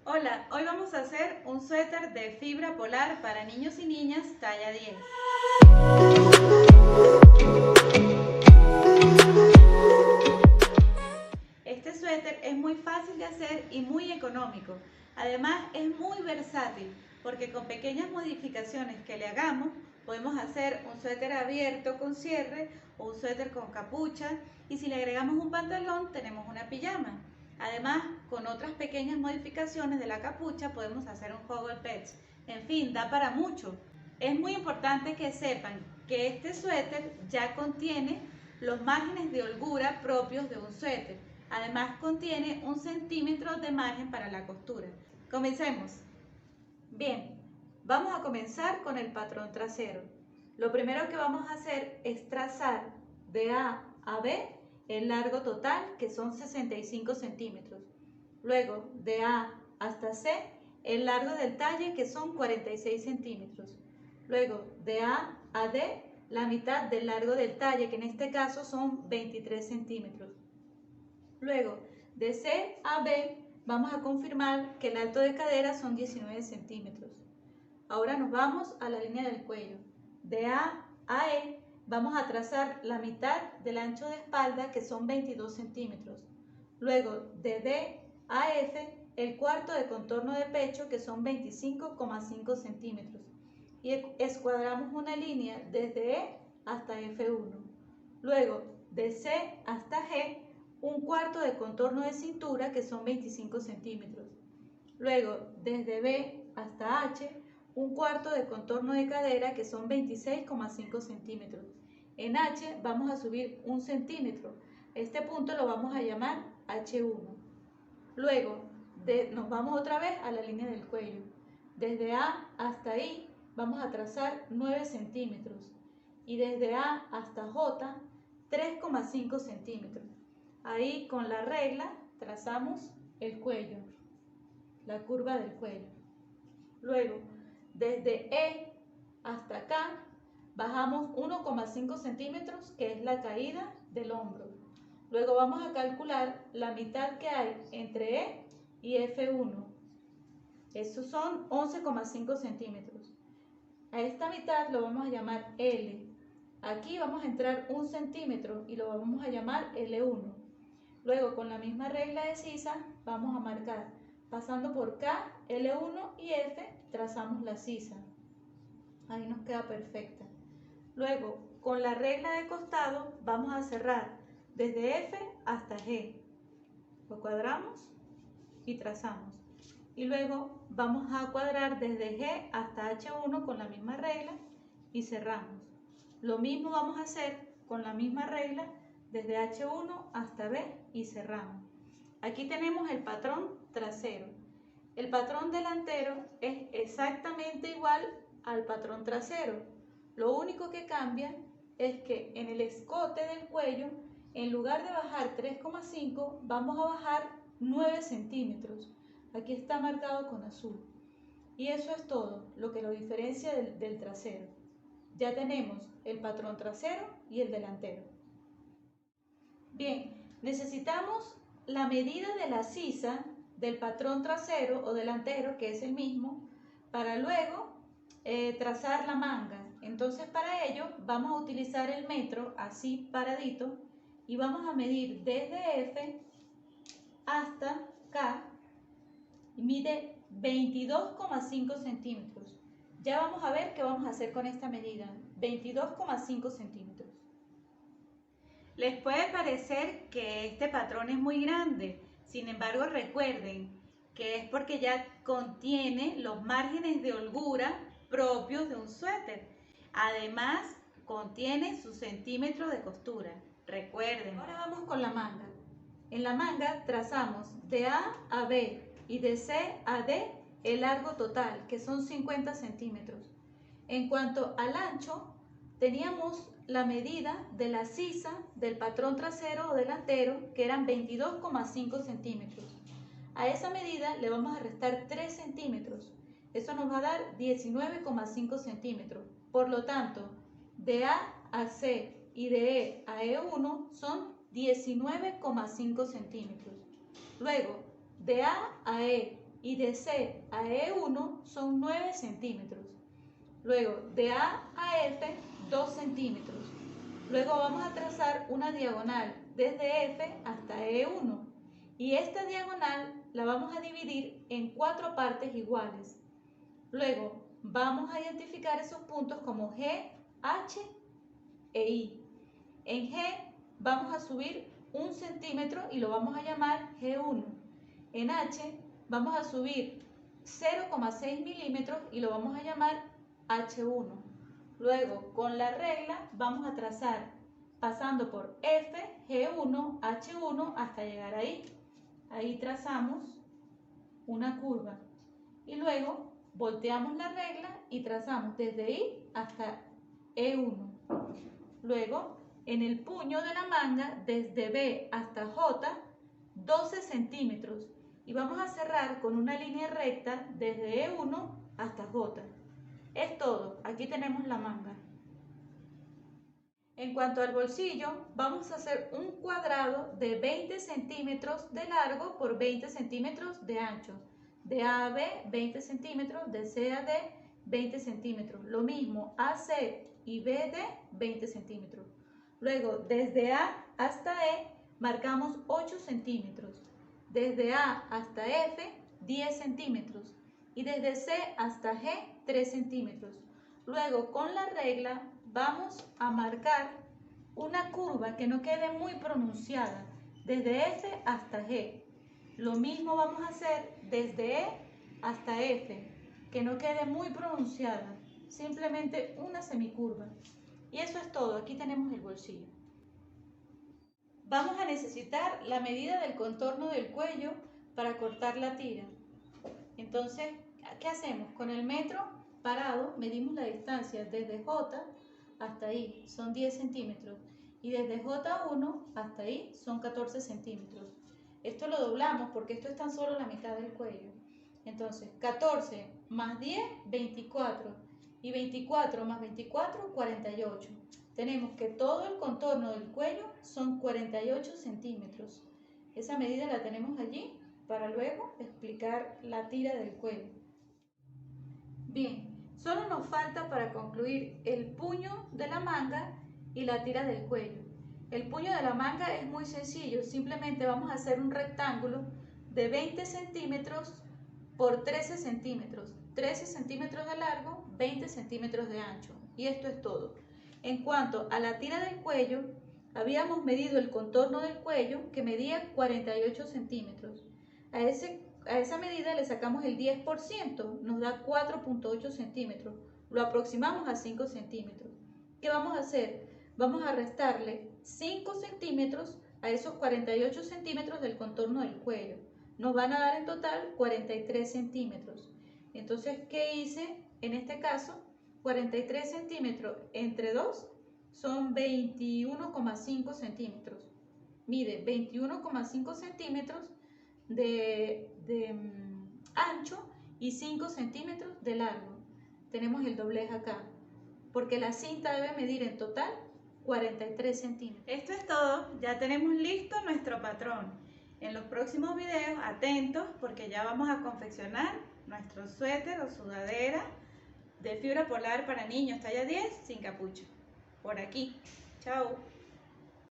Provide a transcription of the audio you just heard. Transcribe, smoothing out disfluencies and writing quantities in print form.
Hola, hoy vamos a hacer un suéter de fibra polar para niños y niñas talla 10. Este suéter es muy fácil de hacer y muy económico. Además es muy versátil porque con pequeñas modificaciones que le hagamos podemos hacer un suéter abierto con cierre o un suéter con capucha, y si le agregamos un pantalón tenemos una pijama. Además, con otras pequeñas modificaciones de la capucha podemos hacer un juego de pets. En fin, da para mucho. Es muy importante que sepan que este suéter ya contiene los márgenes de holgura propios de un suéter. Además contiene 1 centímetro de margen para la costura. Comencemos. Bien, vamos a comenzar con el patrón trasero. Lo primero que vamos a hacer es trazar de A a B el largo total, que son 65 centímetros. Luego de A hasta C el largo del talle, que son 46 centímetros. Luego de A a D la mitad del largo del talle, que en este caso son 23 centímetros. Luego de C a B vamos a confirmar que el alto de cadera son 19 centímetros. Ahora nos vamos a la línea del cuello. De A a E vamos a trazar la mitad del ancho de espalda, que son 22 centímetros. Luego de D a F el cuarto de contorno de pecho, que son 25,5 centímetros. Y escuadramos una línea desde E hasta F1. Luego de C hasta G un cuarto de contorno de cintura, que son 25 centímetros. Luego desde B hasta H un cuarto de contorno de cadera, que son 26,5 centímetros. En H vamos a subir 1 centímetro. Este punto lo vamos a llamar H1. Luego nos vamos otra vez a la línea del cuello. Desde A hasta I vamos a trazar 9 centímetros. Y desde A hasta J 3,5 centímetros. Ahí con la regla trazamos el cuello, la curva del cuello. Luego, desde E hasta acá, bajamos 1,5 centímetros, que es la caída del hombro. Luego vamos a calcular la mitad que hay entre E y F1. Esos son 11,5 centímetros. A esta mitad lo vamos a llamar L. Aquí vamos a entrar 1 centímetro y lo vamos a llamar L1. Luego, con la misma regla de sisa, vamos a marcar, pasando por K, L1 y F, trazamos la sisa. Ahí nos queda perfecta. Luego, con la regla de costado, vamos a cerrar desde F hasta G. Lo cuadramos y trazamos. Y luego vamos a cuadrar desde G hasta H1 con la misma regla y cerramos. Lo mismo vamos a hacer con la misma regla desde H1 hasta B y cerramos. Aquí tenemos el patrón trasero. El patrón delantero es exactamente igual al patrón trasero. Lo único que cambia es que en el escote del cuello, en lugar de bajar 3,5, vamos a bajar 9 centímetros. Aquí está marcado con azul. Y eso es todo lo que lo diferencia del trasero. Ya tenemos el patrón trasero y el delantero. Bien, necesitamos la medida de la sisa del patrón trasero o delantero, que es el mismo, para luego trazar la manga. Entonces, para ello vamos a utilizar el metro así paradito y vamos a medir desde F hasta K, y mide 22,5 centímetros. Ya vamos a ver qué vamos a hacer con esta medida, 22,5 centímetros. Les puede parecer que este patrón es muy grande, sin embargo recuerden que es porque ya contiene los márgenes de holgura propios de un suéter. Además, contiene sus centímetros de costura. Recuerden. Ahora vamos con la manga. En la manga trazamos de A a B y de C a D el largo total, que son 50 centímetros. En cuanto al ancho, teníamos la medida de la sisa del patrón trasero o delantero, que eran 22,5 centímetros. A esa medida le vamos a restar 3 centímetros. Eso nos va a dar 19,5 centímetros. Por lo tanto, de A a C y de E a E1 son 19,5 centímetros. Luego, de A a E y de C a E1 son 9 centímetros. Luego de A a F 2 centímetros. Luego vamos a trazar una diagonal desde F hasta E1 y esta diagonal la vamos a dividir en 4 partes iguales. Luego vamos a identificar esos puntos como G, H e I. En G vamos a subir 1 centímetro y lo vamos a llamar G1. En H vamos a subir 0,6 milímetros y lo vamos a llamar H1. Luego con la regla vamos a trazar pasando por F, G1, H1 hasta llegar ahí. Ahí trazamos una curva y luego volteamos la regla y trazamos desde I hasta E1. Luego, en el puño de la manga, desde B hasta J, 12 centímetros. Y vamos a cerrar con una línea recta desde E1 hasta J. Es todo, aquí tenemos la manga. En cuanto al bolsillo, vamos a hacer un cuadrado de 20 centímetros de largo por 20 centímetros de ancho. De A a B, 20 centímetros, de C a D, 20 centímetros. Lo mismo, AC y BD, 20 centímetros. Luego, desde A hasta E, marcamos 8 centímetros. Desde A hasta F, 10 centímetros. Y desde C hasta G, 3 centímetros. Luego, con la regla, vamos a marcar una curva que no quede muy pronunciada, desde F hasta G. Lo mismo vamos a hacer desde E hasta F, que no quede muy pronunciada, simplemente una semicurva. Y eso es todo, aquí tenemos el bolsillo. Vamos a necesitar la medida del contorno del cuello para cortar la tira. Entonces, ¿qué hacemos? Con el metro parado medimos la distancia desde J hasta ahí, son 10 centímetros. Y desde J1 hasta ahí son 14 centímetros. Esto lo doblamos porque esto es tan solo la mitad del cuello. Entonces, 14 más 10, 24. Y 24 más 24, 48. Tenemos que todo el contorno del cuello son 48 centímetros. Esa medida la tenemos allí para luego explicar la tira del cuello. Bien, solo nos falta para concluir el puño de la manga y la tira del cuello. El puño de la manga es muy sencillo, simplemente vamos a hacer un rectángulo de 20 centímetros por 13 centímetros. 13 centímetros de largo, 20 centímetros de ancho. Y esto es todo. En cuanto a la tira del cuello, habíamos medido el contorno del cuello que medía 48 centímetros. A esa medida le sacamos el 10%, nos da 4,8 centímetros. Lo aproximamos a 5 centímetros. ¿Qué vamos a hacer? Vamos a restarle 5 centímetros a esos 48 centímetros del contorno del cuello. Nos van a dar en total 43 centímetros. Entonces, ¿qué hice? En este caso, 43 centímetros entre 2 son 21,5 centímetros. Mide 21,5 centímetros de ancho y 5 centímetros de largo. Tenemos el doblez acá, porque la cinta debe medir en total 43 centímetros. Esto es todo, ya tenemos listo nuestro patrón. En los próximos videos, atentos, porque ya vamos a confeccionar nuestro suéter o sudadera de fibra polar para niños talla 10 sin capucha. Por aquí. Chao.